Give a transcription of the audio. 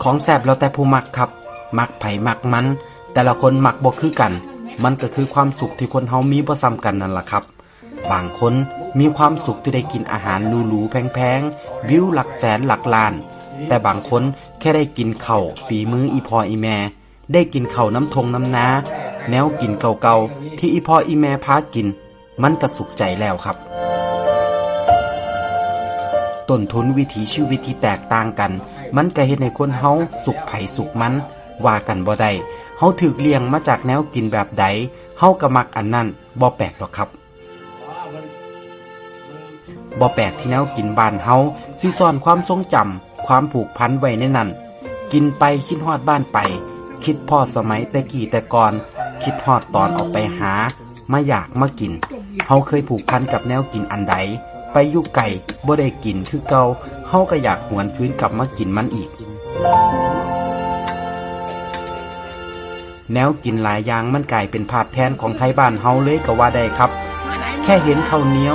ของแซ่บแล้วแต่ผู้มักครับมักไผมักมันแต่ละคนมักบ่คือกันมันก็คือความสุขที่คนเฮามีบ่ซ้ำกันนั่นล่ะครับบางคนมีความสุขที่ได้กินอาหารหรูๆแพงๆวิวหลักแสนหลักล้านแต่บางคนแค่ได้กินข้าวฝีมืออีพ่ออีแม่ได้กินข้าวน้ำทงน้ำนาแนวกินเก่าๆที่อีพ่ออีแม่พากินมันก็สุขใจแล้วครับต้นทุนวิถีชีวิตที่แตกต่างกันมันก็เฮ็ดให้คนเฮาสุขไผสุขมันว่ากันบ่ได้เฮาถูกเลี้ยงมาจากแนวกินแบบใดเฮาก็มักอันนั้นบ่แปลกหรอกครับบ่แปลกที่แนวกินบ้านเฮาสิซ่อนความทรงจำความผูกพันไว้ในนั้นกินไปคิดฮอดบ้านไปคิดพอสมัยแต่กี้แต่ก่อนคิดฮอดตอนออกไปหามาอยากมากินเฮาเคยผูกพันกับแนวกินอันใดไปอยู่ไกลบ่ได้กินคือเก่าเฮาก็อยากหวนคืนกลับมากินมันอีกแนวกินหลายอย่างมันกลายเป็นภาพแทนของไทยบ้านเฮาเลยก็ว่าได้ครับแค่เห็นข้าวเหนียว